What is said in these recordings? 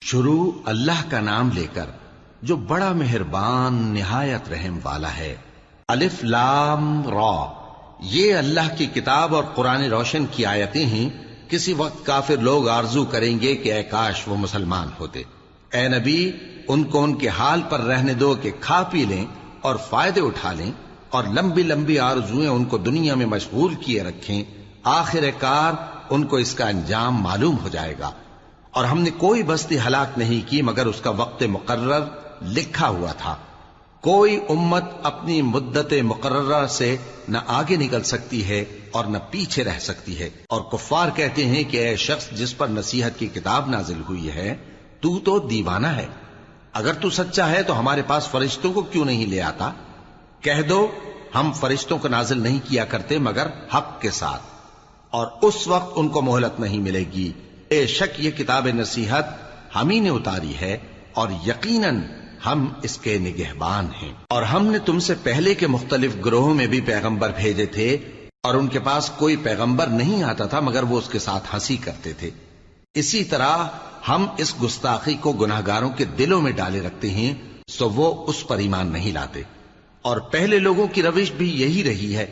شروع اللہ کا نام لے کر جو بڑا مہربان نہایت رحم والا ہے۔ الف لام را، یہ اللہ کی کتاب اور قرآن روشن کی آیتیں ہیں۔ کسی وقت کافر لوگ آرزو کریں گے کہ اے کاش وہ مسلمان ہوتے۔ اے نبی، ان کو ان کے حال پر رہنے دو کہ کھا پی لیں اور فائدے اٹھا لیں، اور لمبی لمبی آرزویں ان کو دنیا میں مشغول کیے رکھیں۔ آخر کار ان کو اس کا انجام معلوم ہو جائے گا۔ اور ہم نے کوئی بستی ہلاک نہیں کی مگر اس کا وقت مقرر لکھا ہوا تھا۔ کوئی امت اپنی مدت مقررہ سے نہ آگے نکل سکتی ہے اور نہ پیچھے رہ سکتی ہے۔ اور کفار کہتے ہیں کہ اے شخص جس پر نصیحت کی کتاب نازل ہوئی ہے، تو دیوانہ ہے۔ اگر تو سچا ہے تو ہمارے پاس فرشتوں کو کیوں نہیں لے آتا؟ کہہ دو ہم فرشتوں کو نازل نہیں کیا کرتے مگر حق کے ساتھ، اور اس وقت ان کو مہلت نہیں ملے گی۔ بے شک یہ کتاب نصیحت ہم ہی نے اتاری ہے، اور یقیناً ہم اس کے نگہبان ہیں۔ اور ہم نے تم سے پہلے کے مختلف گروہوں میں بھی پیغمبر بھیجے تھے، اور ان کے پاس کوئی پیغمبر نہیں آتا تھا مگر وہ اس کے ساتھ ہنسی کرتے تھے۔ اسی طرح ہم اس گستاخی کو گناہگاروں کے دلوں میں ڈالے رکھتے ہیں، سو وہ اس پر ایمان نہیں لاتے۔ اور پہلے لوگوں کی روش بھی یہی رہی ہے۔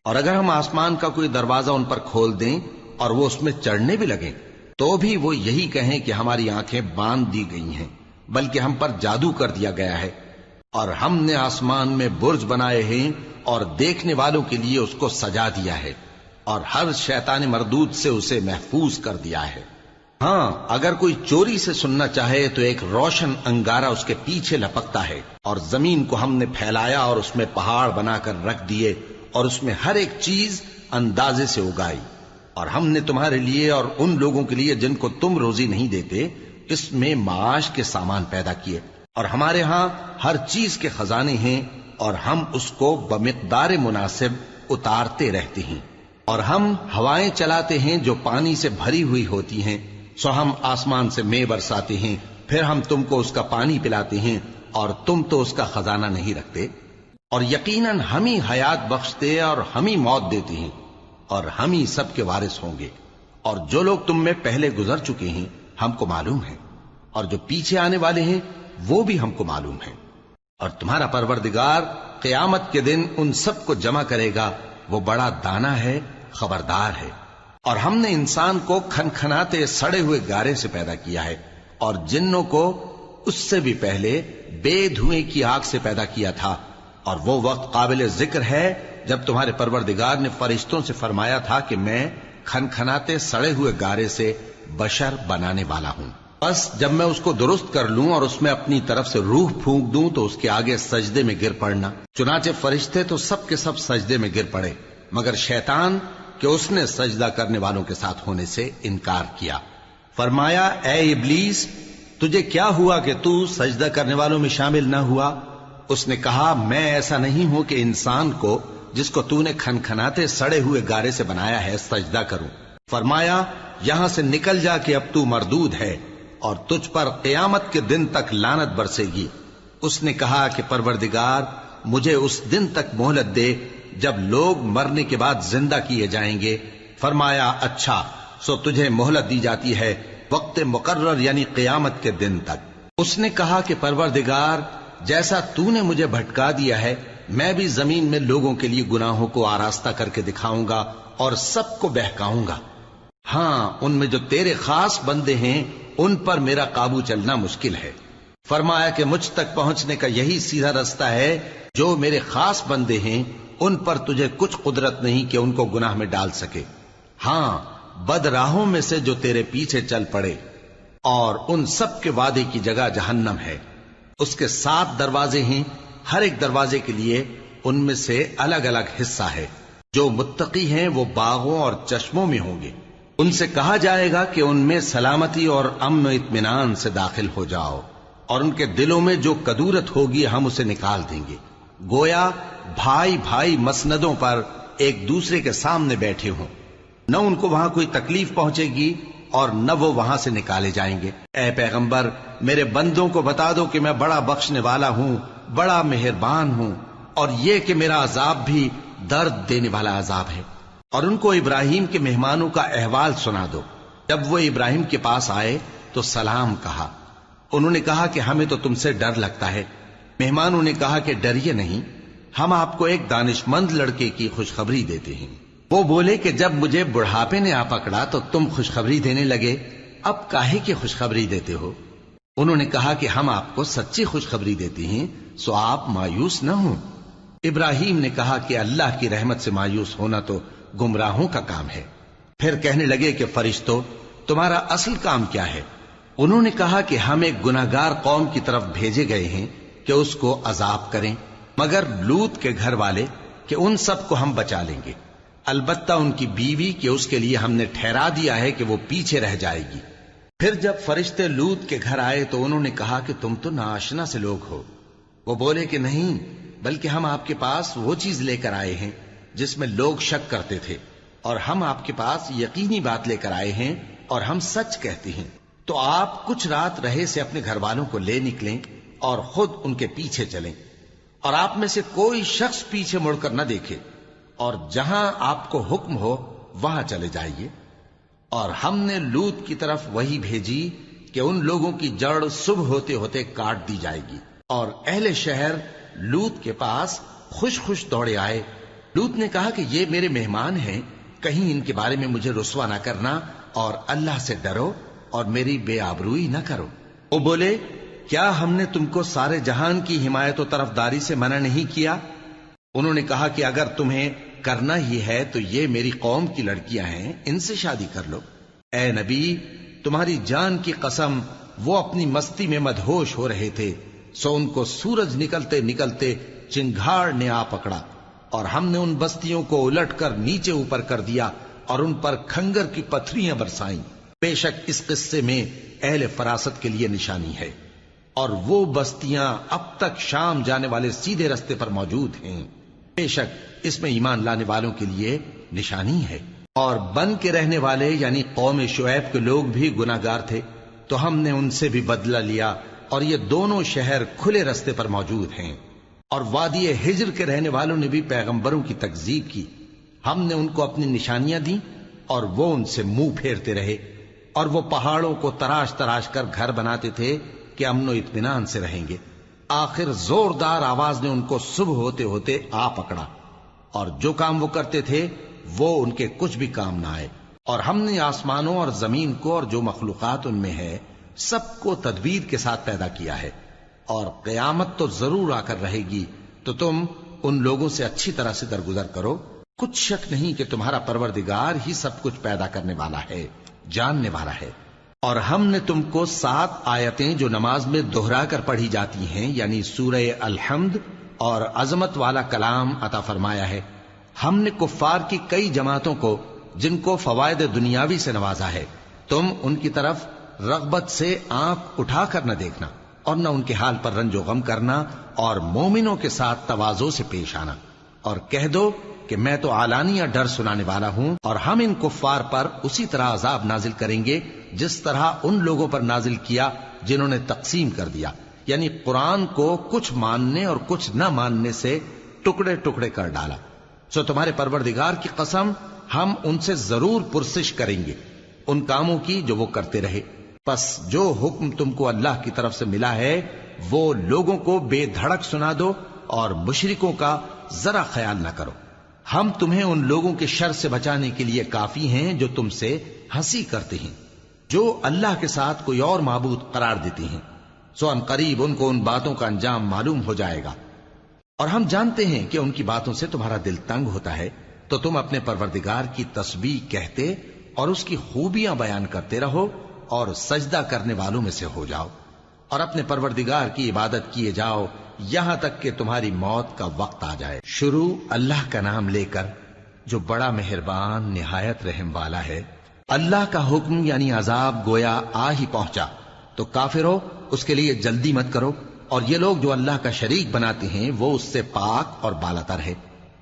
اور اگر ہم آسمان کا کوئی دروازہ ان پر کھول دیں اور وہ اس میں چڑھنے بھی لگیں تو بھی وہ یہی کہیں کہ ہماری آنکھیں باندھ دی گئی ہیں، بلکہ ہم پر جادو کر دیا گیا ہے۔ اور ہم نے آسمان میں برج بنائے ہیں اور دیکھنے والوں کے لیے اس کو سجا دیا ہے، اور ہر شیطان مردود سے اسے محفوظ کر دیا ہے۔ ہاں، اگر کوئی چوری سے سننا چاہے تو ایک روشن انگارہ اس کے پیچھے لپکتا ہے، اور زمین کو ہم نے پھیلایا اور اس میں پہاڑ بنا کر رکھ دیے، اور اس میں ہر ایک چیز اندازے سے اگائی۔ اور ہم نے تمہارے لیے اور ان لوگوں کے لیے جن کو تم روزی نہیں دیتے اس میں معاش کے سامان پیدا کیے، اور ہمارے ہاں ہر چیز کے خزانے ہیں، اور ہم اس کو بمقدار مناسب اتارتے رہتے ہیں۔ اور ہم ہوائیں چلاتے ہیں جو پانی سے بھری ہوئی ہوتی ہیں، سو ہم آسمان سے مے برساتے ہیں، پھر ہم تم کو اس کا پانی پلاتے ہیں، اور تم تو اس کا خزانہ نہیں رکھتے۔ اور یقیناً ہم ہی حیات بخشتے اور ہم ہی موت دیتے ہیں، اور ہم ہی سب کے وارث ہوں گے۔ اور جو لوگ تم میں پہلے گزر چکے ہیں ہم کو معلوم ہے، اور جو پیچھے آنے والے ہیں وہ بھی ہم کو معلوم ہے۔ اور تمہارا پروردگار قیامت کے دن ان سب کو جمع کرے گا، وہ بڑا دانا ہے، خبردار ہے۔ اور ہم نے انسان کو کھنکھناتے سڑے ہوئے گارے سے پیدا کیا ہے، اور جنوں کو اس سے بھی پہلے بے دھوئیں کی آگ سے پیدا کیا تھا۔ اور وہ وقت قابل ذکر ہے جب تمہارے پروردگار نے فرشتوں سے فرمایا تھا کہ میں کھنکھناتے سڑے ہوئے گارے سے بشر بنانے والا ہوں، بس جب میں اس کو درست کر لوں اور اس میں اپنی طرف سے روح پھونک دوں تو اس کے آگے سجدے میں گر پڑنا۔ چنانچہ فرشتے تو سب کے سب سجدے میں گر پڑے مگر شیطان کہ اس نے سجدہ کرنے والوں کے ساتھ ہونے سے انکار کیا۔ فرمایا اے ابلیس، تجھے کیا ہوا کہ تو سجدہ کرنے والوں میں شامل نہ ہوا؟ اس نے کہا میں ایسا نہیں ہوں کہ انسان کو جس کو تو نے کھنکھناتے سڑے ہوئے گارے سے بنایا ہے سجدہ کروں۔ فرمایا یہاں سے نکل جا کہ اب تو مردود ہے، اور تجھ پر قیامت کے دن تک لعنت برسے گی۔ اس نے کہا کہ پروردگار مجھے اس دن تک مہلت دے جب لوگ مرنے کے بعد زندہ کیے جائیں گے۔ فرمایا اچھا، سو تجھے مہلت دی جاتی ہے وقت مقرر یعنی قیامت کے دن تک۔ اس نے کہا کہ پروردگار جیسا تو نے مجھے بھٹکا دیا ہے میں بھی زمین میں لوگوں کے لیے گناہوں کو آراستہ کر کے دکھاؤں گا اور سب کو بہکاؤں گا۔ ہاں، ان میں جو تیرے خاص بندے ہیں ان پر میرا قابو چلنا مشکل ہے۔ فرمایا کہ مجھ تک پہنچنے کا یہی سیدھا رستہ ہے، جو میرے خاص بندے ہیں ان پر تجھے کچھ قدرت نہیں کہ ان کو گناہ میں ڈال سکے۔ ہاں، بد راہوں میں سے جو تیرے پیچھے چل پڑے، اور ان سب کے وعدے کی جگہ جہنم ہے۔ اس کے 7 دروازے ہیں، ہر ایک دروازے کے لیے ان میں سے الگ الگ حصہ ہے۔ جو متقی ہیں وہ باغوں اور چشموں میں ہوں گے۔ ان سے کہا جائے گا کہ ان میں سلامتی اور امن و اطمینان سے داخل ہو جاؤ، اور ان کے دلوں میں جو کدورت ہوگی ہم اسے نکال دیں گے، گویا بھائی بھائی مسندوں پر ایک دوسرے کے سامنے بیٹھے ہوں۔ نہ ان کو وہاں کوئی تکلیف پہنچے گی اور نہ وہ وہاں سے نکالے جائیں گے۔ اے پیغمبر میرے بندوں کو بتا دو کہ میں بڑا بخشنے والا ہوں، بڑا مہربان ہوں، اور یہ کہ میرا عذاب بھی درد دینے والا عذاب ہے۔ اور ان کو ابراہیم کے مہمانوں کا احوال سنا دو۔ جب وہ ابراہیم کے پاس آئے تو سلام کہا، انہوں نے کہا کہ ہمیں تو تم سے ڈر لگتا ہے۔ مہمانوں نے کہا کہ ڈریے نہیں، ہم آپ کو ایک دانش مند لڑکے کی خوشخبری دیتے ہیں۔ وہ بولے کہ جب مجھے بڑھاپے نے آ پکڑا تو تم خوشخبری دینے لگے، اب کاہے کی خوشخبری دیتے ہو؟ انہوں نے کہا کہ ہم آپ کو سچی خوشخبری دیتے ہیں، سو آپ مایوس نہ ہوں۔ ابراہیم نے کہا کہ اللہ کی رحمت سے مایوس ہونا تو گمراہوں کا کام ہے۔ پھر کہنے لگے کہ فرشتوں، تمہارا اصل کام کیا ہے؟ انہوں نے کہا کہ ہم ایک گناہگار قوم کی طرف بھیجے گئے ہیں کہ اس کو عذاب کریں، مگر لوط کے گھر والے کہ ان سب کو ہم بچا لیں گے، البتہ ان کی بیوی کہ اس کے لیے ہم نے ٹھہرا دیا ہے کہ وہ پیچھے رہ جائے گی۔ پھر جب فرشتے لوط کے گھر آئے تو انہوں نے کہا کہ تم تو ناآشنا سے لوگ ہو۔ وہ بولے کہ نہیں، بلکہ ہم آپ کے پاس وہ چیز لے کر آئے ہیں جس میں لوگ شک کرتے تھے، اور ہم آپ کے پاس یقینی بات لے کر آئے ہیں اور ہم سچ کہتے ہیں۔ تو آپ کچھ رات رہے سے اپنے گھر والوں کو لے نکلیں اور خود ان کے پیچھے چلیں، اور آپ میں سے کوئی شخص پیچھے مڑ کر نہ دیکھے، اور جہاں آپ کو حکم ہو وہاں چلے جائیے۔ اور ہم نے لوط کی طرف وہی بھیجی کہ ان لوگوں کی جڑ صبح ہوتے ہوتے کاٹ دی جائے گی، اور اہل شہر لوط کے پاس خوش خوش دوڑے آئے۔ لوط نے کہا کہ یہ میرے مہمان ہیں، کہیں ان کے بارے میں مجھے رسوا نہ کرنا، اور اللہ سے ڈرو اور میری بے آبروئی نہ کرو۔ وہ بولے، کیا ہم نے تم کو سارے جہان کی حمایت و طرفداری سے منع نہیں کیا؟ انہوں نے کہا کہ اگر تمہیں کرنا ہی ہے تو یہ میری قوم کی لڑکیاں ہیں، ان سے شادی کر لو۔ اے نبی، تمہاری جان کی قسم، وہ اپنی مستی میں مدہوش ہو رہے تھے، سو ان کو سورج نکلتے نکلتے چنگھاڑ نے آ پکڑا، اور ہم نے ان بستیوں کو الٹ کر نیچے اوپر کر دیا اور ان پر کھنگر کی پتھریاں برسائیں۔ بے شک اس قصے میں اہل فراست کے لیے نشانی ہے، اور وہ بستیاں اب تک شام جانے والے سیدھے رستے پر موجود ہیں۔ بے شک اس میں ایمان لانے والوں کے لیے نشانی ہے۔ اور بن کے رہنے والے یعنی قوم شعیب کے لوگ بھی گناہگار تھے، تو ہم نے ان سے بھی بدلہ لیا، اور یہ دونوں شہر کھلے رستے پر موجود ہیں۔ اور وادی ہجر کے رہنے والوں نے بھی پیغمبروں کی تکذیب کی، ہم نے ان کو اپنی نشانیاں دی اور وہ ان سے منہ پھیرتے رہے، اور وہ پہاڑوں کو تراش تراش کر گھر بناتے تھے کہ امن و اطمینان سے رہیں گے۔ آخر زوردار آواز نے ان کو صبح ہوتے ہوتے آ پکڑا، اور جو کام وہ کرتے تھے وہ ان کے کچھ بھی کام نہ آئے۔ اور ہم نے آسمانوں اور زمین کو اور جو مخلوقات ان میں ہے سب کو تدبیر کے ساتھ پیدا کیا ہے، اور قیامت تو ضرور آ کر رہے گی، تو تم ان لوگوں سے اچھی طرح سے درگزر کرو۔ کچھ شک نہیں کہ تمہارا پروردگار ہی سب کچھ پیدا کرنے والا ہے، جاننے والا ہے۔ اور ہم نے تم کو 7 آیتیں جو نماز میں دہرا کر پڑھی جاتی ہیں، یعنی سورہ الحمد اور عظمت والا کلام عطا فرمایا ہے۔ ہم نے کفار کی کئی جماعتوں کو جن کو فوائد دنیاوی سے نوازا ہے، تم ان کی طرف رغبت سے آنکھ اٹھا کر نہ دیکھنا، اور نہ ان کے حال پر رنج و غم کرنا، اور مومنوں کے ساتھ تواضع سے پیش آنا، اور کہہ دو کہ میں تو اعلانیہ ڈر سنانے والا ہوں، اور ہم ان کفار پر اسی طرح عذاب نازل کریں گے جس طرح ان لوگوں پر نازل کیا جنہوں نے تقسیم کر دیا، یعنی قرآن کو کچھ ماننے اور کچھ نہ ماننے سے ٹکڑے ٹکڑے کر ڈالا۔ سو تمہارے پروردگار کی قسم، ہم ان سے ضرور پرسش کریں گے ان کاموں کی جو وہ کرتے رہے۔ پس جو حکم تم کو اللہ کی طرف سے ملا ہے وہ لوگوں کو بے دھڑک سنا دو، اور مشرکوں کا ذرا خیال نہ کرو۔ ہم تمہیں ان لوگوں کے شر سے بچانے کے لیے کافی ہیں جو تم سے ہنسی کرتے ہیں، جو اللہ کے ساتھ کوئی اور معبود قرار دیتے ہیں، سو ان قریب ان کو ان باتوں کا انجام معلوم ہو جائے گا۔ اور ہم جانتے ہیں کہ ان کی باتوں سے تمہارا دل تنگ ہوتا ہے، تو تم اپنے پروردگار کی تسبیح کہتے اور اس کی خوبیاں بیان کرتے رہو، اور سجدہ کرنے والوں میں سے ہو جاؤ، اور اپنے پروردگار کی عبادت کیے جاؤ یہاں تک کہ تمہاری موت کا وقت آ جائے۔ شروع اللہ کا نام لے کر جو بڑا مہربان نہایت رحم والا ہے۔ اللہ کا حکم یعنی عذاب گویا آ ہی پہنچا، تو کافرو اس کے لیے جلدی مت کرو، اور یہ لوگ جو اللہ کا شریک بناتے ہیں وہ اس سے پاک اور بالاتر ہے۔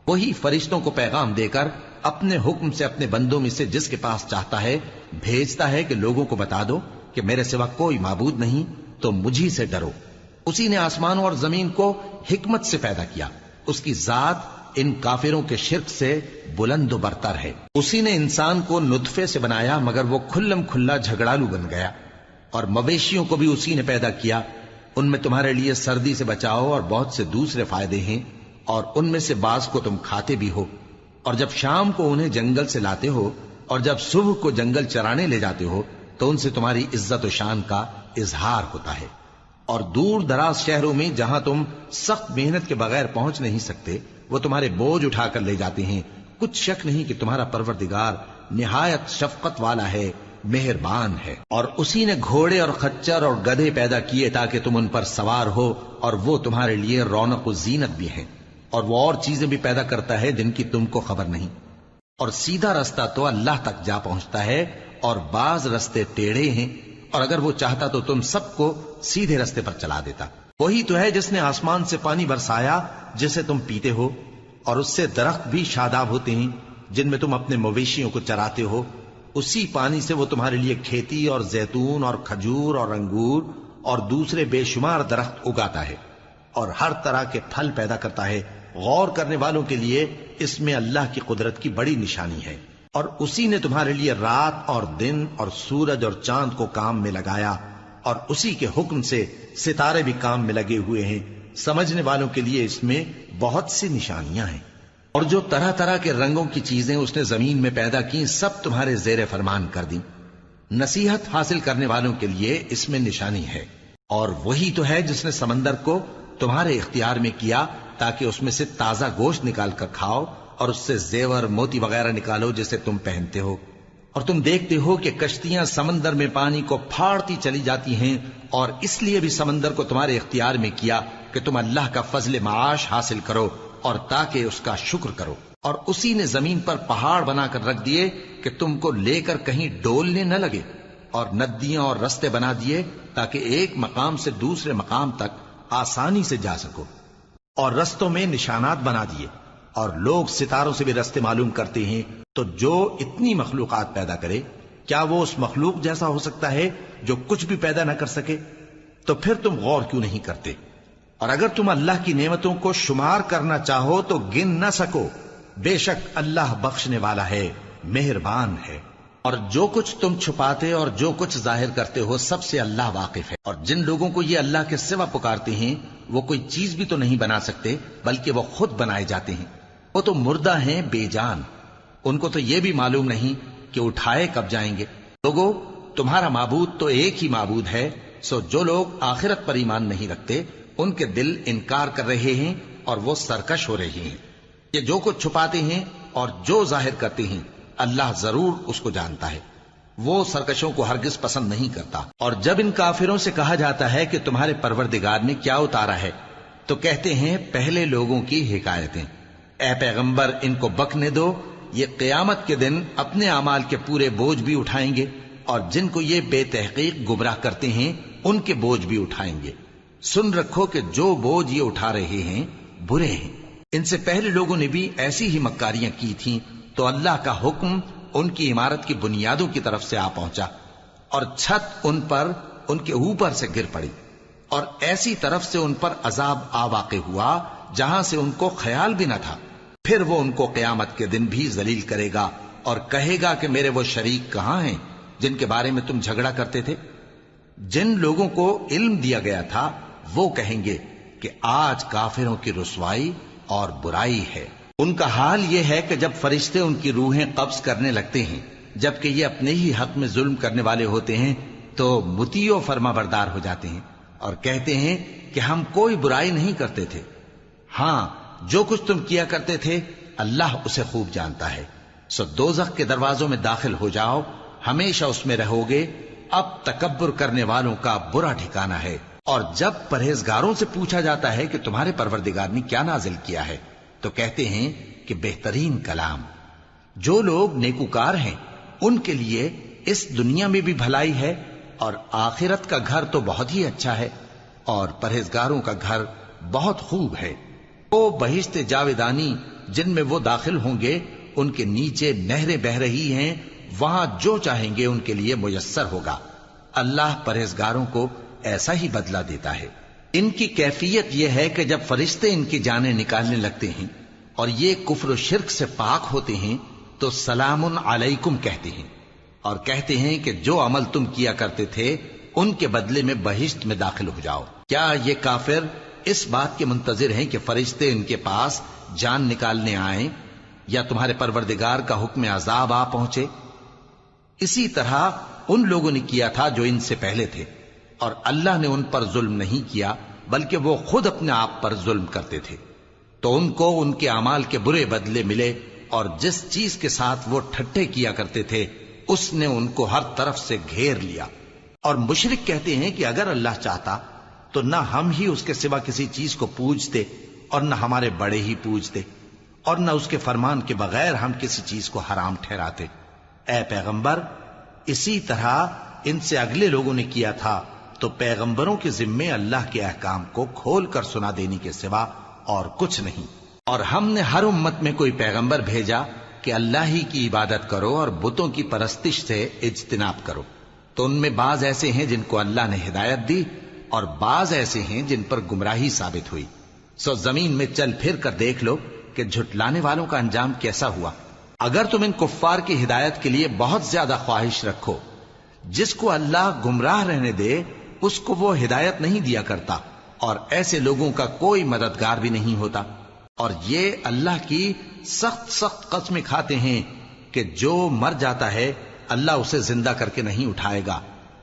وہی فرشتوں کو پیغام دے کر اپنے حکم سے اپنے بندوں میں سے جس کے پاس چاہتا ہے بھیجتا ہے کہ لوگوں کو بتا دو کہ میرے سوا کوئی معبود نہیں، تو مجھی سے ڈرو۔ اسی نے آسمانوں اور زمین کو حکمت سے پیدا کیا، اس کی ذات ان کافروں کے شرک سے بلند و برتر ہے۔ اسی نے انسان کو نطفے سے بنایا مگر وہ کھلم کھلا جھگڑالو بن گیا، اور مویشیوں کو بھی اسی نے پیدا کیا، ان میں تمہارے لیے سردی سے بچاؤ اور بہت سے دوسرے فائدے ہیں، اور ان میں سے بعض کو تم کھاتے بھی ہو۔ اور جب شام کو انہیں جنگل سے لاتے ہو اور جب صبح کو جنگل چرانے لے جاتے ہو تو ان سے تمہاری عزت و شان کا اظہار ہوتا ہے۔ اور دور دراز شہروں میں جہاں تم سخت محنت کے بغیر پہنچ نہیں سکتے وہ تمہارے بوجھ اٹھا کر لے جاتے ہیں۔ کچھ شک نہیں کہ تمہارا پروردگار نہایت شفقت والا ہے، مہربان ہے۔ اور اسی نے گھوڑے اور خچر اور گدھے پیدا کیے تاکہ تم ان پر سوار ہو، اور وہ تمہارے لیے رونق و زینت بھی ہیں، اور وہ اور چیزیں بھی پیدا کرتا ہے جن کی تم کو خبر نہیں۔ اور سیدھا رستہ تو اللہ تک جا پہنچتا ہے، اور بعض رستے ٹیڑھے ہیں، اور اگر وہ چاہتا تو تم سب کو سیدھے رستے پر چلا دیتا۔ وہی تو ہے جس نے آسمان سے پانی برسایا جسے تم پیتے ہو، اور اس سے درخت بھی شاداب ہوتے ہیں جن میں تم اپنے مویشیوں کو چراتے ہو۔ اسی پانی سے وہ تمہارے لیے کھیتی اور زیتون اور کھجور اور انگور اور دوسرے بے شمار درخت اگاتا ہے، اور ہر طرح کے پھل پیدا کرتا ہے۔ غور کرنے والوں کے لیے اس میں اللہ کی قدرت کی بڑی نشانی ہے۔ اور اسی نے تمہارے لیے رات اور دن اور سورج اور چاند کو کام میں لگایا، اور اسی کے حکم سے ستارے بھی کام میں لگے ہوئے ہیں۔ سمجھنے والوں کے لیے اس میں بہت سی نشانیاں ہیں۔ اور جو طرح طرح کے رنگوں کی چیزیں اس نے زمین میں پیدا کی سب تمہارے زیر فرمان کر دیں۔ نصیحت حاصل کرنے والوں کے لیے اس میں نشانی ہے۔ اور وہی تو ہے جس نے سمندر کو تمہارے اختیار میں کیا تاکہ اس میں سے تازہ گوشت نکال کر کھاؤ، اور اس سے زیور موتی وغیرہ نکالو جسے تم پہنتے ہو۔ اور تم دیکھتے ہو کہ کشتیاں سمندر میں پانی کو پھاڑتی چلی جاتی ہیں، اور اس لیے بھی سمندر کو تمہارے اختیار میں کیا کہ تم اللہ کا فضل معاش حاصل کرو اور تاکہ اس کا شکر کرو۔ اور اسی نے زمین پر پہاڑ بنا کر رکھ دیے کہ تم کو لے کر کہیں ڈولنے نہ لگے، اور ندیاں اور رستے بنا دیے تاکہ ایک مقام سے دوسرے مقام تک آسانی سے جا سکو، اور رستوں میں نشانات بنا دیے۔ اور لوگ ستاروں سے بھی رستے معلوم کرتے ہیں۔ تو جو اتنی مخلوقات پیدا کرے کیا وہ اس مخلوق جیسا ہو سکتا ہے جو کچھ بھی پیدا نہ کر سکے؟ تو پھر تم غور کیوں نہیں کرتے؟ اور اگر تم اللہ کی نعمتوں کو شمار کرنا چاہو تو گن نہ سکو۔ بے شک اللہ بخشنے والا ہے، مہربان ہے۔ اور جو کچھ تم چھپاتے اور جو کچھ ظاہر کرتے ہو سب سے اللہ واقف ہے۔ اور جن لوگوں کو یہ اللہ کے سوا پکارتے ہیں وہ کوئی چیز بھی تو نہیں بنا سکتے بلکہ وہ خود بنائے جاتے ہیں۔ وہ تو مردہ ہیں بے جان، ان کو تو یہ بھی معلوم نہیں کہ اٹھائے کب جائیں گے۔ لوگو، تمہارا معبود تو ایک ہی معبود ہے، سو جو لوگ آخرت پر ایمان نہیں رکھتے ان کے دل انکار کر رہے ہیں اور وہ سرکش ہو رہے ہیں۔ یہ جو کچھ چھپاتے ہیں اور جو ظاہر کرتے ہیں اللہ ضرور اس کو جانتا ہے، وہ سرکشوں کو ہرگز پسند نہیں کرتا۔ اور جب ان کافروں سے کہا جاتا ہے کہ تمہارے پروردگار نے کیا اتارا ہے تو کہتے ہیں پہلے لوگوں کی حکایتیں۔ اے پیغمبر، ان کو بکنے دو، یہ قیامت کے دن اپنے اعمال کے پورے بوجھ بھی اٹھائیں گے، اور جن کو یہ بے تحقیق گمراہ کرتے ہیں ان کے بوجھ بھی اٹھائیں گے۔ سن رکھو کہ جو بوجھ یہ اٹھا رہے ہیں برے ہیں۔ ان سے پہلے لوگوں نے بھی ایسی ہی مکاریاں کی تھیں تو اللہ کا حکم ان کی عمارت کی بنیادوں کی طرف سے آ پہنچا، اور چھت ان پر ان کے اوپر سے گر پڑی، اور ایسی طرف سے ان پر عذاب آ واقع ہوا جہاں سے ان کو خیال بھی نہ تھا۔ پھر وہ ان کو قیامت کے دن بھی ذلیل کرے گا اور کہے گا کہ میرے وہ شریک کہاں ہیں جن کے بارے میں تم جھگڑا کرتے تھے؟ جن لوگوں کو علم دیا گیا تھا وہ کہیں گے کہ آج کافروں کی رسوائی اور برائی ہے۔ ان کا حال یہ ہے کہ جب فرشتے ان کی روحیں قبض کرنے لگتے ہیں جبکہ یہ اپنے ہی حق میں ظلم کرنے والے ہوتے ہیں تو مطیع و فرما بردار ہو جاتے ہیں اور کہتے ہیں کہ ہم کوئی برائی نہیں کرتے تھے۔ ہاں، جو کچھ تم کیا کرتے تھے اللہ اسے خوب جانتا ہے۔ سو دوزخ کے دروازوں میں داخل ہو جاؤ، ہمیشہ اس میں رہو گے۔ اب تکبر کرنے والوں کا برا ٹھکانہ ہے۔ اور جب پرہیزگاروں سے پوچھا جاتا ہے کہ تمہارے پروردگار نے کیا نازل کیا ہے تو کہتے ہیں کہ بہترین کلام۔ جو لوگ نیکوکار ہیں ان کے لیے اس دنیا میں بھی بھلائی ہے اور آخرت کا گھر تو بہت ہی اچھا ہے، اور پرہیزگاروں کا گھر بہت خوب ہے۔ وہ بہشت جاویدانی جن میں وہ داخل ہوں گے، ان کے نیچے نہریں بہہ رہی ہیں، وہاں جو چاہیں گے ان کے لیے میسر ہوگا۔ اللہ پرہیزگاروں کو ایسا ہی بدلہ دیتا ہے۔ ان کی کیفیت یہ ہے کہ جب فرشتے ان کی جانیں نکالنے لگتے ہیں اور یہ کفر و شرک سے پاک ہوتے ہیں تو سلام علیکم کہتے ہیں، اور کہتے ہیں کہ جو عمل تم کیا کرتے تھے ان کے بدلے میں بہشت میں داخل ہو جاؤ۔ کیا یہ کافر اس بات کے منتظر ہیں کہ فرشتے ان کے پاس جان نکالنے آئیں یا تمہارے پروردگار کا حکم عذاب آ پہنچے؟ اسی طرح ان لوگوں نے کیا تھا جو ان سے پہلے تھے، اور اللہ نے ان پر ظلم نہیں کیا بلکہ وہ خود اپنے آپ پر ظلم کرتے تھے۔ تو ان کو ان کے اعمال کے برے بدلے ملے، اور جس چیز کے ساتھ وہ ٹھٹھے کیا کرتے تھے اس نے ان کو ہر طرف سے گھیر لیا۔ اور مشرک کہتے ہیں کہ اگر اللہ چاہتا تو نہ ہم ہی اس کے سوا کسی چیز کو پوجتے اور نہ ہمارے بڑے ہی پوجتے، اور نہ اس کے فرمان کے بغیر ہم کسی چیز کو حرام ٹھہراتے۔ اے پیغمبر، اسی طرح ان سے اگلے لوگوں نے کیا تھا، تو پیغمبروں کے ذمے اللہ کے احکام کو کھول کر سنا دینے کے سوا اور کچھ نہیں۔ اور ہم نے ہر امت میں کوئی پیغمبر بھیجا کہ اللہ ہی کی عبادت کرو اور بتوں کی پرستش سے اجتناب کرو، تو ان میں بعض ایسے ہیں جن کو اللہ نے ہدایت دی اور بعض ایسے ہیں جن پر گمراہی ثابت ہوئی۔ سو زمین میں چل پھر کر دیکھ لو کہ جھٹلانے والوں کا انجام کیسا ہوا۔ اگر تم ان کفار کی ہدایت کے لیے بہت زیادہ خواہش رکھو، جس کو اللہ گمراہ رہنے دے اس کو وہ ہدایت نہیں دیا کرتا، اور ایسے لوگوں کا کوئی مددگار بھی نہیں ہوتا۔ اور یہ اللہ کی سخت سخت قسمیں کھاتے ہیں کہ جو مر جاتا ہے اللہ اسے زندہ کر کے نہیں اٹھائے گا۔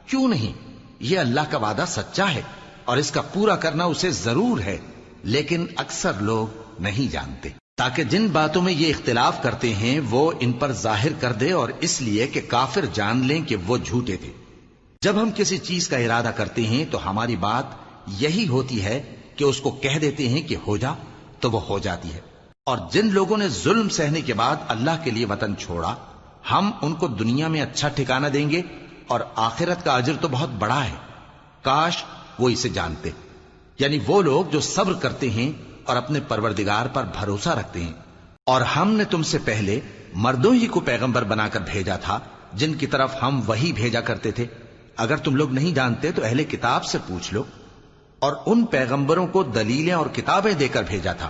کیوں نہیں؟ یہ اللہ کا وعدہ سچا ہے اور اس کا پورا کرنا اسے ضرور ہے، لیکن اکثر لوگ نہیں جانتے۔ تاکہ جن باتوں میں یہ اختلاف کرتے ہیں وہ ان پر ظاہر کر دے، اور اس لیے کہ کافر جان لیں کہ وہ جھوٹے تھے۔ جب ہم کسی چیز کا ارادہ کرتے ہیں تو ہماری بات یہی ہوتی ہے کہ اس کو کہہ دیتے ہیں کہ ہو جا، تو وہ ہو جاتی ہے۔ اور جن لوگوں نے ظلم سہنے کے بعد اللہ کے لیے وطن چھوڑا، ہم ان کو دنیا میں اچھا ٹھکانہ دیں گے، اور آخرت کا اجر تو بہت بڑا ہے۔ کاش وہ اسے جانتے، یعنی وہ لوگ جو صبر کرتے ہیں اور اپنے پروردگار پر بھروسہ رکھتے ہیں۔ اور ہم نے تم سے پہلے مردوں ہی کو پیغمبر بنا کر بھیجا تھا جن کی طرف ہم وہی بھیجا کرتے تھے۔ اگر تم لوگ نہیں جانتے تو اہل کتاب سے پوچھ لو۔ اور ان پیغمبروں کو دلیلیں اور کتابیں دے کر بھیجا تھا،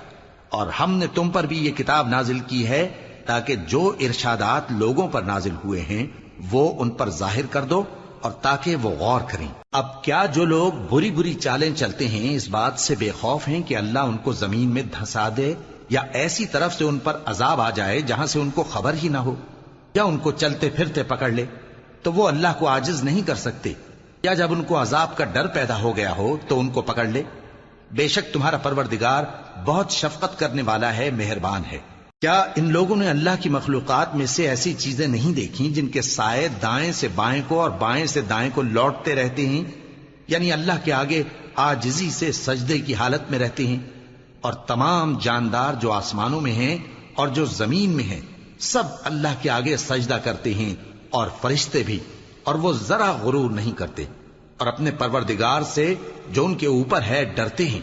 اور ہم نے تم پر بھی یہ کتاب نازل کی ہے تاکہ جو ارشادات لوگوں پر نازل ہوئے ہیں وہ ان پر ظاہر کر دو، اور تاکہ وہ غور کریں۔ اب کیا جو لوگ بری بری چالیں چلتے ہیں اس بات سے بے خوف ہیں کہ اللہ ان کو زمین میں دھسا دے، یا ایسی طرف سے ان پر عذاب آ جائے جہاں سے ان کو خبر ہی نہ ہو، یا ان کو چلتے پھرتے پکڑ لے تو وہ اللہ کو عاجز نہیں کر سکتے، یا جب ان کو عذاب کا ڈر پیدا ہو گیا ہو تو ان کو پکڑ لے؟ بے شک تمہارا پروردگار بہت شفقت کرنے والا ہے، مہربان ہے۔ کیا ان لوگوں نے اللہ کی مخلوقات میں سے ایسی چیزیں نہیں دیکھی جن کے سائے دائیں سے بائیں کو اور بائیں سے دائیں کو لوٹتے رہتے ہیں، یعنی اللہ کے آگے عاجزی سے سجدے کی حالت میں رہتے ہیں؟ اور تمام جاندار جو آسمانوں میں ہیں اور جو زمین میں ہیں سب اللہ کے آگے سجدہ کرتے ہیں، اور فرشتے بھی، اور وہ ذرا غرور نہیں کرتے، اور اپنے پروردگار سے جو ان کے اوپر ہے ڈرتے ہیں،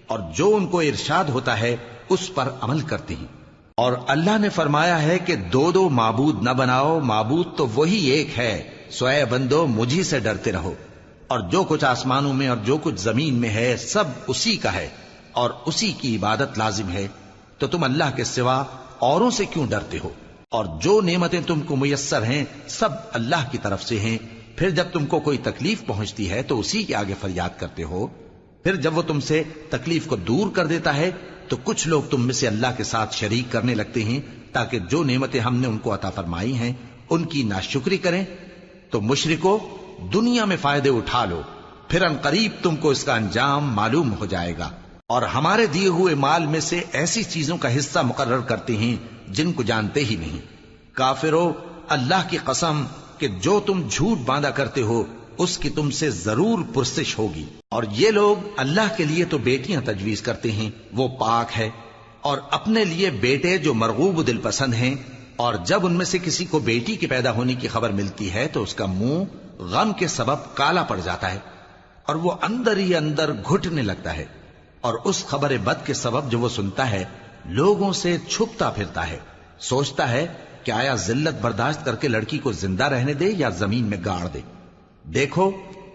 اور جو ان کو ارشاد ہوتا ہے اس پر عمل کرتے ہیں۔ اور اللہ نے فرمایا ہے کہ دو دو معبود نہ بناؤ، معبود تو وہی ایک ہے، سو اے بندو مجھی سے ڈرتے رہو۔ اور جو کچھ آسمانوں میں اور جو کچھ زمین میں ہے سب اسی کا ہے، اور اسی کی عبادت لازم ہے، تو تم اللہ کے سوا اوروں سے کیوں ڈرتے ہو؟ اور جو نعمتیں تم کو میسر ہیں سب اللہ کی طرف سے ہیں۔ پھر جب تم کو کوئی تکلیف پہنچتی ہے تو اسی کے آگے فریاد کرتے ہو، پھر جب وہ تم سے تکلیف کو دور کر دیتا ہے تو کچھ لوگ تم میں سے اللہ کے ساتھ شریک کرنے لگتے ہیں تاکہ جو نعمتیں ہم نے ان کو عطا فرمائی ہیں ان کی ناشکری کریں۔ تو مشرکو، دنیا میں فائدے اٹھا لو، پھر ان قریب تم کو اس کا انجام معلوم ہو جائے گا۔ اور ہمارے دیے ہوئے مال میں سے ایسی چیزوں کا حصہ مقرر کرتے ہیں جن کو جانتے ہی نہیں۔ کافرو، اللہ کی قسم کہ جو تم جھوٹ باندھا کرتے ہو اس کی تم سے ضرور پرسش ہوگی۔ اور یہ لوگ اللہ کے لیے تو بیٹیاں تجویز کرتے ہیں، وہ پاک ہے، اور اپنے لیے بیٹے جو مرغوب دل پسند ہیں، اور جب ان میں سے کسی کو بیٹی کے پیدا ہونے کی خبر ملتی ہے تو اس کا منہ غم کے سبب کالا پڑ جاتا ہے، اور وہ اندر ہی اندر گھٹنے لگتا ہے، اور اس خبر بد کے سبب جو وہ سنتا ہے لوگوں سے چھپتا پھرتا ہے، سوچتا ہے کہ آیا ذلت برداشت کر کے لڑکی کو زندہ رہنے دے یا زمین میں گاڑ دے۔ دیکھو،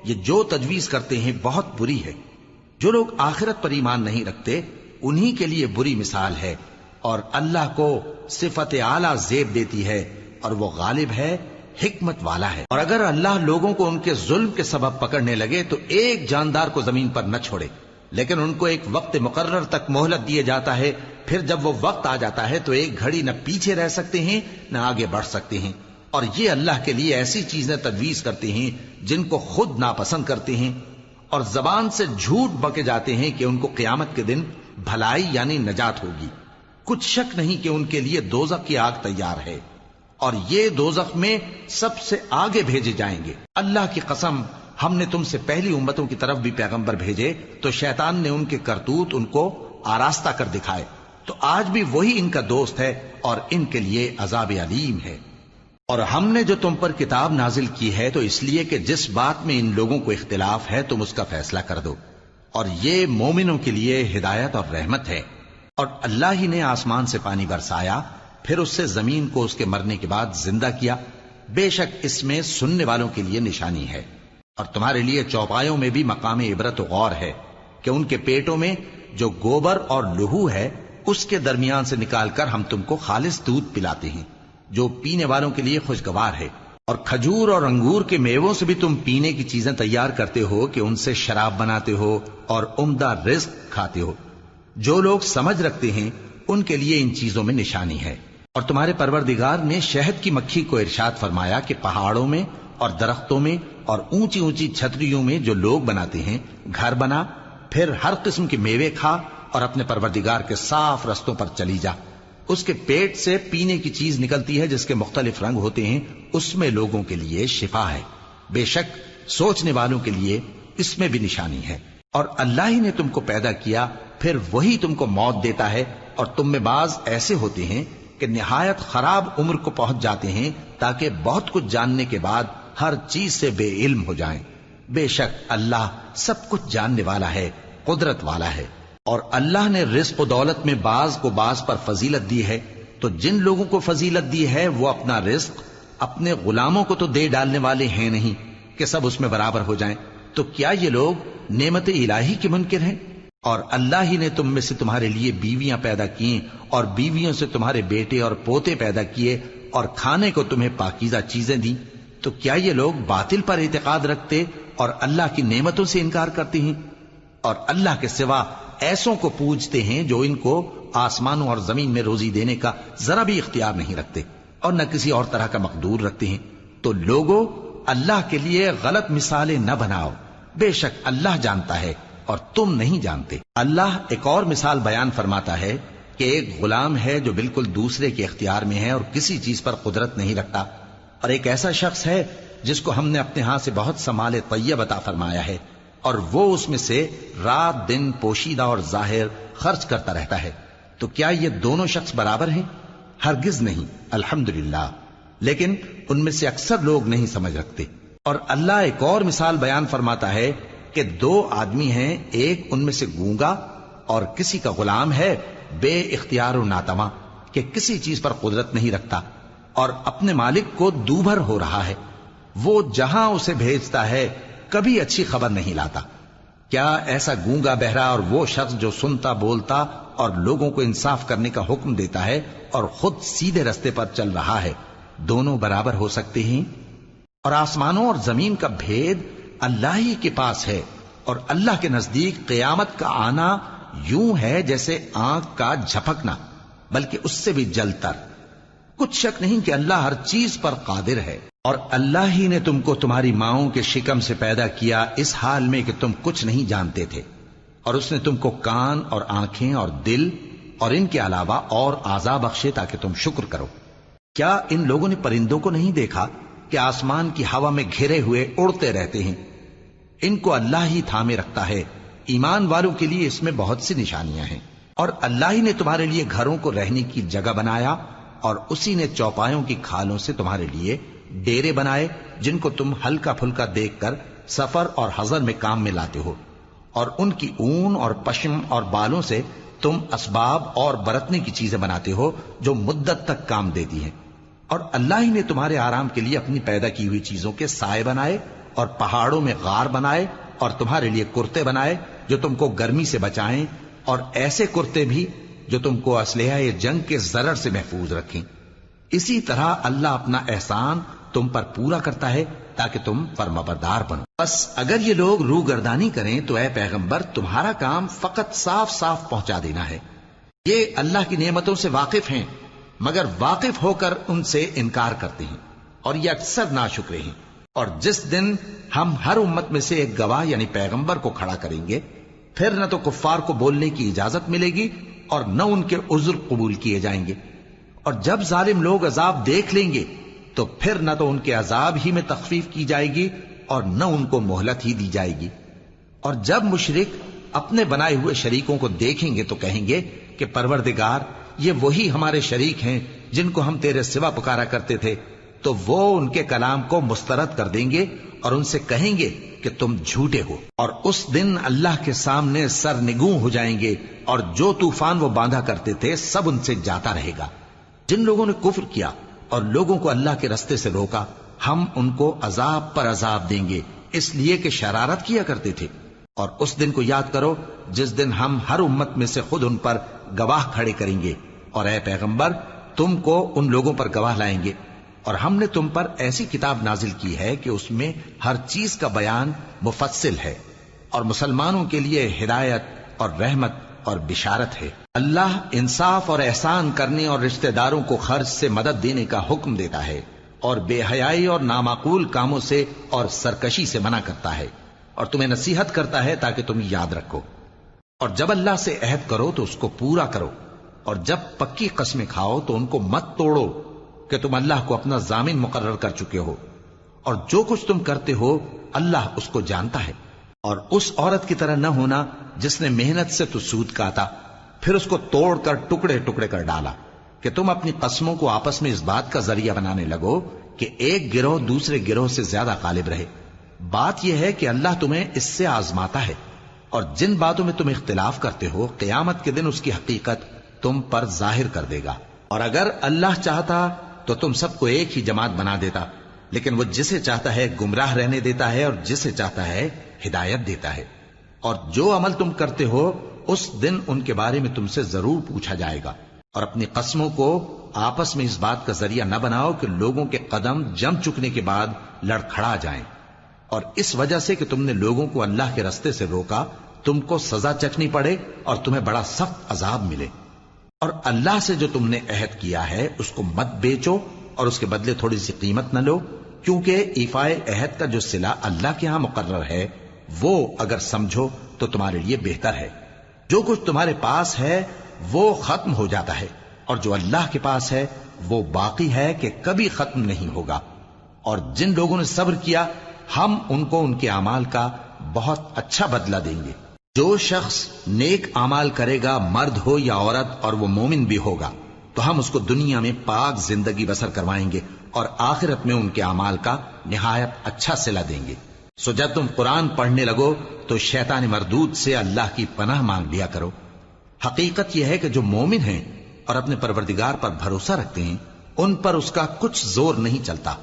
یہ جو تجویز کرتے ہیں بہت بری ہے۔ جو لوگ آخرت پر ایمان نہیں رکھتے انہی کے لیے بری مثال ہے، اور اللہ کو صفت اعلیٰ زیب دیتی ہے، اور وہ غالب ہے حکمت والا ہے۔ اور اگر اللہ لوگوں کو ان کے ظلم کے سبب پکڑنے لگے تو ایک جاندار کو زمین پر نہ چھوڑے، لیکن ان کو ایک وقت مقرر تک مہلت دیے جاتا ہے، پھر جب وہ وقت آ جاتا ہے تو ایک گھڑی نہ پیچھے رہ سکتے ہیں نہ آگے بڑھ سکتے ہیں۔ اور یہ اللہ کے لیے ایسی چیزیں تجویز کرتے ہیں جن کو خود ناپسند کرتے ہیں، اور زبان سے جھوٹ بکے جاتے ہیں کہ ان کو قیامت کے دن بھلائی یعنی نجات ہوگی۔ کچھ شک نہیں کہ ان کے لیے دوزخ کی آگ تیار ہے، اور یہ دوزخ میں سب سے آگے بھیجے جائیں گے۔ اللہ کی قسم، ہم نے تم سے پہلی امتوں کی طرف بھی پیغمبر بھیجے تو شیطان نے ان کے کرتوت ان کو آراستہ کر دکھائے، تو آج بھی وہی ان کا دوست ہے اور ان کے لیے عذاب علیم ہے۔ اور ہم نے جو تم پر کتاب نازل کی ہے تو اس لیے کہ جس بات میں ان لوگوں کو اختلاف ہے تم اس کا فیصلہ کر دو، اور یہ مومنوں کے لیے ہدایت اور رحمت ہے۔ اور اللہ ہی نے آسمان سے پانی برسایا، پھر اس سے زمین کو اس کے مرنے کے بعد زندہ کیا، بے شک اس میں سننے والوں کے لیے نشانی ہے۔ اور تمہارے لیے چوپایوں میں بھی مقام عبرت و غور ہے کہ ان کے پیٹوں میں جو گوبر اور لہو ہے اس کے درمیان سے نکال کر ہم تم کو خالص دودھ پلاتے ہیں جو پینے والوں کے لیے خوشگوار ہے، اور کھجور اور انگور کے میووں سے بھی تم پینے کی چیزیں تیار کرتے ہو کہ ان سے شراب بناتے ہو اور عمدہ رزق کھاتے ہو۔ جو لوگ سمجھ رکھتے ہیں ان کے لیے ان چیزوں میں نشانی ہے۔ اور تمہارے پروردگار نے شہد کی مکھی کو ارشاد فرمایا کہ پہاڑوں میں اور درختوں میں اور اونچی اونچی چھتریوں میں جو لوگ بناتے ہیں گھر بنا، پھر ہر قسم کے میوے کھا اور اپنے پروردگار کے صاف رستوں پر چلی جا۔ اس کے پیٹ سے پینے کی چیز نکلتی ہے جس کے مختلف رنگ ہوتے ہیں، اس میں لوگوں کے لیے شفا ہے، بے شک سوچنے والوں کے لیے اس میں بھی نشانی ہے۔ اور اللہ ہی نے تم کو پیدا کیا، پھر وہی تم کو موت دیتا ہے، اور تم میں بعض ایسے ہوتے ہیں کہ نہایت خراب عمر کو پہنچ جاتے ہیں تاکہ بہت کچھ جاننے کے بعد ہر چیز سے بے علم ہو جائیں۔ بے شک اللہ سب کچھ جاننے والا ہے، قدرت والا ہے۔ اور اللہ نے رزق و دولت میں بعض کو بعض پر فضیلت دی ہے، تو جن لوگوں کو فضیلت دی ہے وہ اپنا رزق اپنے غلاموں کو تو دے ڈالنے والے ہیں نہیں کہ سب اس میں برابر ہو جائیں، تو کیا یہ لوگ نعمت الہی کے منکر ہیں؟ اور اللہ ہی نے تم میں سے تمہارے لیے بیویاں پیدا کی اور بیویوں سے تمہارے بیٹے اور پوتے پیدا کیے اور کھانے کو تمہیں پاکیزہ چیزیں دیں، تو کیا یہ لوگ باطل پر اعتقاد رکھتے اور اللہ کی نعمتوں سے انکار کرتے ہیں؟ اور اللہ کے سوا ایسوں کو پوجتے ہیں جو ان کو آسمانوں اور زمین میں روزی دینے کا ذرا بھی اختیار نہیں رکھتے اور نہ کسی اور طرح کا مقدور رکھتے ہیں۔ تو لوگوں، اللہ کے لیے غلط مثالیں نہ بناؤ، بے شک اللہ جانتا ہے اور تم نہیں جانتے۔ اللہ ایک اور مثال بیان فرماتا ہے کہ ایک غلام ہے جو بالکل دوسرے کے اختیار میں ہے اور کسی چیز پر قدرت نہیں رکھتا، اور ایک ایسا شخص ہے جس کو ہم نے اپنے ہاں سے بہت سا مال طیب عطا فرمایا ہے اور وہ اس میں سے رات دن پوشیدہ اور ظاہر خرچ کرتا رہتا ہے، تو کیا یہ دونوں شخص برابر ہیں؟ ہرگز نہیں، الحمدللہ، لیکن ان میں سے اکثر لوگ نہیں سمجھ رکھتے۔ اور اللہ ایک اور مثال بیان فرماتا ہے کہ دو آدمی ہیں، ایک ان میں سے گونگا اور کسی کا غلام ہے بے اختیار و ناتواں کہ کسی چیز پر قدرت نہیں رکھتا اور اپنے مالک کو دوبھر ہو رہا ہے، وہ جہاں اسے بھیجتا ہے کبھی اچھی خبر نہیں لاتا۔ کیا ایسا گونگا بہرا اور وہ شخص جو سنتا بولتا اور لوگوں کو انصاف کرنے کا حکم دیتا ہے اور خود سیدھے رستے پر چل رہا ہے، دونوں برابر ہو سکتے ہیں؟ اور آسمانوں اور زمین کا بھید اللہ ہی کے پاس ہے، اور اللہ کے نزدیک قیامت کا آنا یوں ہے جیسے آنکھ کا جھپکنا، بلکہ اس سے بھی جل تر۔ کچھ شک نہیں کہ اللہ ہر چیز پر قادر ہے۔ اور اللہ ہی نے تم کو تمہاری ماؤں کے شکم سے پیدا کیا اس حال میں کہ تم کچھ نہیں جانتے تھے، اور اس نے تم کو کان اور آنکھیں اور دل اور ان کے علاوہ اور اعضاء بخشے تاکہ تم شکر کرو۔ کیا ان لوگوں نے پرندوں کو نہیں دیکھا کہ آسمان کی ہوا میں گھرے ہوئے اڑتے رہتے ہیں؟ ان کو اللہ ہی تھامے رکھتا ہے۔ ایمان والوں کے لیے اس میں بہت سی نشانیاں ہیں۔ اور اللہ ہی نے تمہارے لیے گھروں کو رہنے کی جگہ بنایا، اور اسی نے چوپایوں کی کھالوں سے تمہارے لیے ڈیرے بنائے جن کو تم ہلکا پھلکا دیکھ کر سفر اور حضر میں کام میں لاتے ہو، اور ان کی اون اور پشم اور بالوں سے تم اسباب اور برتنے کی چیزیں بناتے ہو جو مدت تک کام دیتی ہیں۔ اور اللہ ہی نے تمہارے آرام کے لیے اپنی پیدا کی ہوئی چیزوں کے سائے بنائے اور پہاڑوں میں غار بنائے اور تمہارے لیے کرتے بنائے جو تم کو گرمی سے بچائیں، اور ایسے کرتے بھی جو تم کو اسلحہ جنگ کے ضرر سے محفوظ رکھیں۔ اسی طرح اللہ اپنا احسان تم پر پورا کرتا ہے تاکہ تم فرمانبردار بنو۔ بس اگر یہ لوگ روگردانی کریں تو اے پیغمبر تمہارا کام فقط صاف صاف پہنچا دینا ہے۔ یہ اللہ کی نعمتوں سے واقف ہیں مگر واقف ہو کر ان سے انکار کرتے ہیں اور یہ اکثر ناشکرے ہیں۔ اور جس دن ہم ہر امت میں سے ایک گواہ یعنی پیغمبر کو کھڑا کریں گے پھر نہ تو کفار کو بولنے کی اجازت ملے گی اور نہ ان کے عذر قبول کیے جائیں گے، اور جب ظالم لوگ عذاب دیکھ لیں گے تو پھر نہ تو ان کے عذاب ہی میں تخفیف کی جائے گی اور نہ ان کو مہلت ہی دی جائے گی۔ اور جب مشرک اپنے بنائے ہوئے شریکوں کو دیکھیں گے تو کہیں گے کہ پروردگار یہ وہی ہمارے شریک ہیں جن کو ہم تیرے سوا پکارا کرتے تھے، تو وہ ان کے کلام کو مسترد کر دیں گے اور ان سے کہیں گے کہ تم جھوٹے ہو، اور اس دن اللہ کے سامنے سرنگوں ہو جائیں گے، اور جو طوفان وہ باندھا کرتے تھے سب ان سے جاتا رہے گا۔ جن لوگوں نے کفر کیا اور لوگوں کو اللہ کے رستے سے روکا ہم ان کو عذاب پر عذاب دیں گے اس لیے کہ شرارت کیا کرتے تھے۔ اور اس دن کو یاد کرو جس دن ہم ہر امت میں سے خود ان پر گواہ کھڑے کریں گے، اور اے پیغمبر تم کو ان لوگوں پر گواہ لائیں گے، اور ہم نے تم پر ایسی کتاب نازل کی ہے کہ اس میں ہر چیز کا بیان مفصل ہے، اور مسلمانوں کے لیے ہدایت اور رحمت اور بشارت ہے۔ اللہ انصاف اور احسان کرنے اور رشتہ داروں کو خرچ سے مدد دینے کا حکم دیتا ہے، اور بے حیائی اور نامعقول کاموں سے اور سرکشی سے منع کرتا ہے، اور تمہیں نصیحت کرتا ہے تاکہ تم یاد رکھو۔ اور جب اللہ سے عہد کرو تو اس کو پورا کرو، اور جب پکی قسمیں کھاؤ تو ان کو مت توڑو کہ تم اللہ کو اپنا ضامن مقرر کر چکے ہو، اور جو کچھ تم کرتے ہو اللہ اس کو جانتا ہے۔ اور اس عورت کی طرح نہ ہونا جس نے محنت سے تو سود کاتا پھر اس کو توڑ کر ٹکڑے ٹکڑے کر ڈالا، کہ تم اپنی قسموں کو آپس میں اس بات کا ذریعہ بنانے لگو کہ ایک گروہ دوسرے گروہ سے زیادہ غالب رہے۔ بات یہ ہے کہ اللہ تمہیں اس سے آزماتا ہے، اور جن باتوں میں تم اختلاف کرتے ہو قیامت کے دن اس کی حقیقت تم پر ظاہر کر دے گا۔ اور اگر اللہ چاہتا تو تم سب کو ایک ہی جماعت بنا دیتا، لیکن وہ جسے چاہتا ہے گمراہ رہنے دیتا ہے اور جسے چاہتا ہے ہدایت دیتا ہے۔ اور جو عمل تم کرتے ہو اس دن ان کے بارے میں تم سے ضرور پوچھا جائے گا۔ اور اپنی قسموں کو آپس میں اس بات کا ذریعہ نہ بناؤ کہ لوگوں کے قدم جم چکنے کے بعد لڑکھڑا جائیں، اور اس وجہ سے کہ تم نے لوگوں کو اللہ کے رستے سے روکا تم کو سزا چکھنی پڑے اور تمہیں بڑا سخت عذاب ملے۔ اور اللہ سے جو تم نے عہد کیا ہے اس کو مت بیچو اور اس کے بدلے تھوڑی سی قیمت نہ لو، کیونکہ ایفائے عہد کا جو صلہ اللہ کے ہاں مقرر ہے وہ اگر سمجھو تو تمہارے لیے بہتر ہے۔ جو کچھ تمہارے پاس ہے وہ ختم ہو جاتا ہے، اور جو اللہ کے پاس ہے وہ باقی ہے کہ کبھی ختم نہیں ہوگا۔ اور جن لوگوں نے صبر کیا ہم ان کو ان کے اعمال کا بہت اچھا بدلہ دیں گے۔ جو شخص نیک اعمال کرے گا مرد ہو یا عورت اور وہ مومن بھی ہوگا تو ہم اس کو دنیا میں پاک زندگی بسر کروائیں گے اور آخرت میں ان کے اعمال کا نہایت اچھا صلہ دیں گے۔ سو جب تم قرآن پڑھنے لگو تو شیطان مردود سے اللہ کی پناہ مانگ لیا کرو۔ حقیقت یہ ہے کہ جو مومن ہیں اور اپنے پروردگار پر بھروسہ رکھتے ہیں ان پر اس کا کچھ زور نہیں چلتا،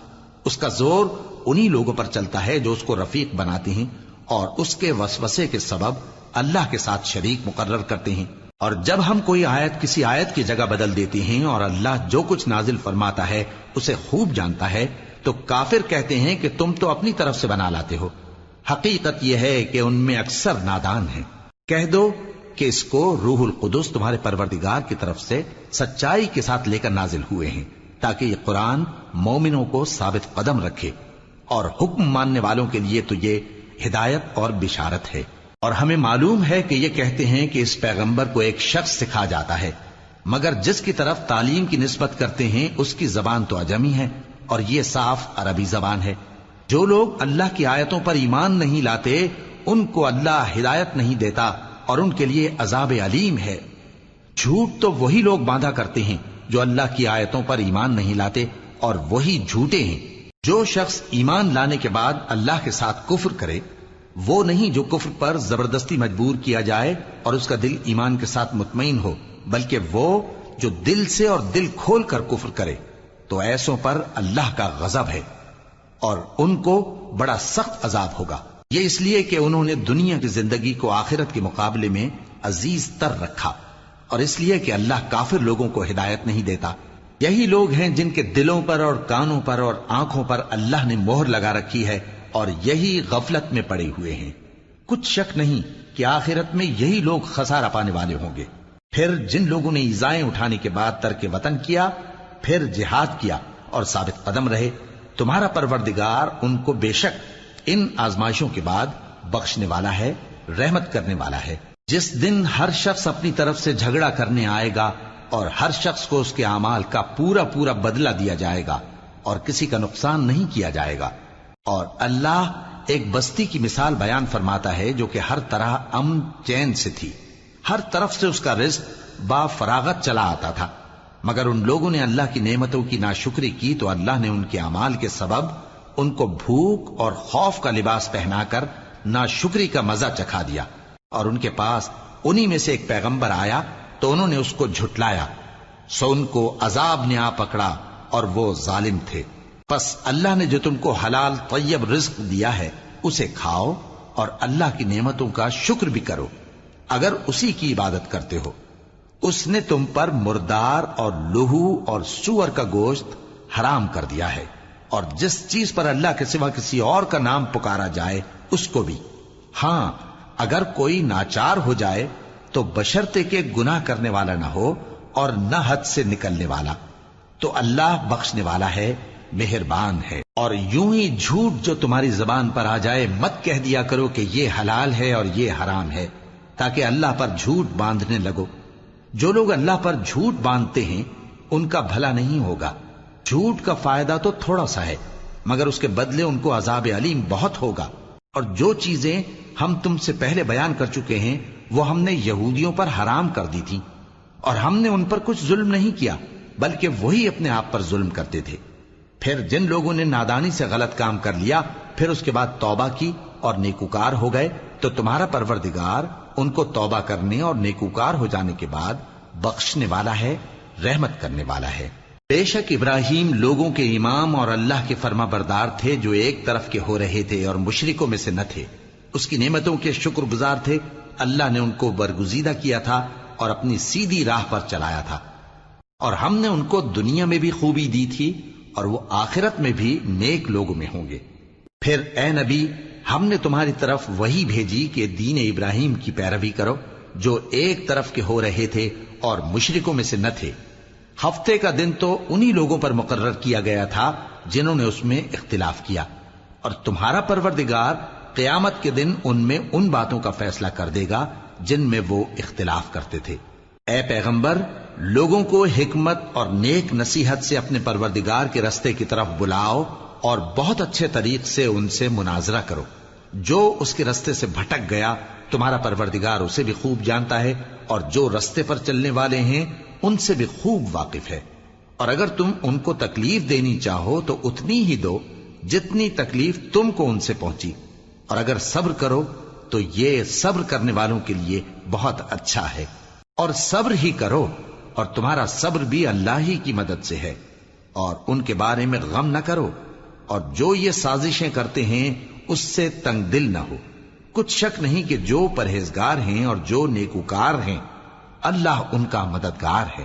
اس کا زور انہی لوگوں پر چلتا ہے جو اس کو رفیق بناتے ہیں اور اس کے وسوسے کے سبب اللہ کے ساتھ شریک مقرر کرتے ہیں۔ اور جب ہم کوئی آیت کسی آیت کی جگہ بدل دیتے ہیں اور اللہ جو کچھ نازل فرماتا ہے اسے خوب جانتا ہے تو کافر کہتے ہیں کہ تم تو اپنی طرف سے بنا لاتے ہو۔ حقیقت یہ ہے کہ ان میں اکثر نادان ہیں۔ کہہ دو کہ اس کو روح القدس تمہارے پروردگار کی طرف سے سچائی کے ساتھ لے کر نازل ہوئے ہیں تاکہ یہ قرآن مومنوں کو ثابت قدم رکھے، اور حکم ماننے والوں کے لیے تو یہ ہدایت اور بشارت ہے۔ اور ہمیں معلوم ہے کہ یہ کہتے ہیں کہ اس پیغمبر کو ایک شخص سکھا جاتا ہے، مگر جس کی طرف تعلیم کی نسبت کرتے ہیں اس کی زبان تو عجمی ہے اور یہ صاف عربی زبان ہے۔ جو لوگ اللہ کی آیتوں پر ایمان نہیں لاتے ان کو اللہ ہدایت نہیں دیتا اور ان کے لیے عذاب علیم ہے۔ جھوٹ تو وہی لوگ باندھا کرتے ہیں جو اللہ کی آیتوں پر ایمان نہیں لاتے، اور وہی جھوٹے ہیں۔ جو شخص ایمان لانے کے بعد اللہ کے ساتھ کفر کرے وہ نہیں جو کفر پر زبردستی مجبور کیا جائے اور اس کا دل ایمان کے ساتھ مطمئن ہو، بلکہ وہ جو دل سے اور دل کھول کر کفر کرے، تو ایسوں پر اللہ کا غضب ہے اور ان کو بڑا سخت عذاب ہوگا۔ یہ اس لیے کہ انہوں نے دنیا کی زندگی کو آخرت کے مقابلے میں عزیز تر رکھا، اور اس لیے کہ اللہ کافر لوگوں کو ہدایت نہیں دیتا۔ یہی لوگ ہیں جن کے دلوں پر اور کانوں پر اور آنکھوں پر اللہ نے مہر لگا رکھی ہے اور یہی غفلت میں پڑے ہوئے ہیں۔ کچھ شک نہیں کہ آخرت میں یہی لوگ خسارہ پانے والے ہوں گے۔ پھر جن لوگوں نے ایذائیں اٹھانے کے بعد ترک وطن کیا، پھر جہاد کیا اور ثابت قدم رہے، تمہارا پروردگار ان کو بے شک ان آزمائشوں کے بعد بخشنے والا ہے، رحمت کرنے والا ہے۔ جس دن ہر شخص اپنی طرف سے جھگڑا کرنے آئے گا اور ہر شخص کو اس کے اعمال کا پورا پورا بدلہ دیا جائے گا اور کسی کا نقصان نہیں کیا جائے گا۔ اور اللہ ایک بستی کی مثال بیان فرماتا ہے جو کہ ہر طرح امن چین سے تھی، ہر طرف سے اس کا رزق با فراغت چلا آتا تھا، مگر ان لوگوں نے اللہ کی نعمتوں کی ناشکری کی تو اللہ نے ان کے اعمال کے سبب ان کو بھوک اور خوف کا لباس پہنا کر ناشکری کا مزہ چکھا دیا۔ اور ان کے پاس انہی میں سے ایک پیغمبر آیا تو انہوں نے اس کو جھٹلایا، سو ان کو عذاب نے آ پکڑا اور وہ ظالم تھے۔ پس اللہ نے جو تم کو حلال طیب رزق دیا ہے اسے کھاؤ اور اللہ کی نعمتوں کا شکر بھی کرو اگر اسی کی عبادت کرتے ہو۔ اس نے تم پر مردار اور لہو اور سور کا گوشت حرام کر دیا ہے، اور جس چیز پر اللہ کے سوا کسی اور کا نام پکارا جائے اس کو بھی۔ ہاں اگر کوئی ناچار ہو جائے تو بشرطے کہ گناہ کرنے والا نہ ہو اور نہ حد سے نکلنے والا، تو اللہ بخشنے والا ہے، مہربان ہے۔ اور یوں ہی جھوٹ جو تمہاری زبان پر آ جائے مت کہہ دیا کرو کہ یہ حلال ہے اور یہ حرام ہے، تاکہ اللہ پر جھوٹ باندھنے لگو۔ جو لوگ اللہ پر جھوٹ باندھتے ہیں ان کا بھلا نہیں ہوگا۔ جھوٹ کا فائدہ تو تھوڑا سا ہے، مگر اس کے بدلے ان کو عذاب علیم بہت ہوگا۔ اور جو چیزیں ہم تم سے پہلے بیان کر چکے ہیں وہ ہم نے یہودیوں پر حرام کر دی تھی، اور ہم نے ان پر کچھ ظلم نہیں کیا بلکہ وہی اپنے آپ پر ظلم کرتے تھے۔ پھر جن لوگوں نے نادانی سے غلط کام کر لیا پھر اس کے بعد توبہ کی اور نیکوکار ہو گئے تو تمہارا پروردگار ان کو توبہ کرنے اور نیکوکار ہو جانے کے بعد بخشنے والا ہے، رحمت کرنے والا ہے۔ بے شک ابراہیم لوگوں کے امام اور اللہ کے فرما بردار تھے جو ایک طرف کے ہو رہے تھے اور مشرکوں میں سے نہ تھے، اس کی نعمتوں کے شکر گزار تھے۔ اللہ نے ان کو برگزیدہ کیا تھا اور اپنی سیدھی راہ پر چلایا تھا، اور ہم نے ان کو دنیا میں بھی خوبی دی تھی اور وہ آخرت میں بھی نیک لوگوں میں ہوں گے۔ پھر اے نبی ہم نے تمہاری طرف وہی بھیجی کہ دین ابراہیم کی پیروی کرو جو ایک طرف کے ہو رہے تھے اور مشرکوں میں سے نہ تھے۔ ہفتے کا دن تو انہی لوگوں پر مقرر کیا گیا تھا جنہوں نے اس میں اختلاف کیا، اور تمہارا پروردگار قیامت کے دن ان میں ان باتوں کا فیصلہ کر دے گا جن میں وہ اختلاف کرتے تھے۔ اے پیغمبر لوگوں کو حکمت اور نیک نصیحت سے اپنے پروردگار کے رستے کی طرف بلاؤ اور بہت اچھے طریق سے ان سے مناظرہ کرو۔ جو اس کے رستے سے بھٹک گیا تمہارا پروردگار اسے بھی خوب جانتا ہے، اور جو رستے پر چلنے والے ہیں ان سے بھی خوب واقف ہے۔ اور اگر تم ان کو تکلیف دینی چاہو تو اتنی ہی دو جتنی تکلیف تم کو ان سے پہنچی، اور اگر صبر کرو تو یہ صبر کرنے والوں کے لیے بہت اچھا ہے۔ اور صبر ہی کرو، اور تمہارا صبر بھی اللہ ہی کی مدد سے ہے، اور ان کے بارے میں غم نہ کرو، اور جو یہ سازشیں کرتے ہیں اس سے تنگ دل نہ ہو۔ کچھ شک نہیں کہ جو پرہیزگار ہیں اور جو نیکوکار ہیں اللہ ان کا مددگار ہے۔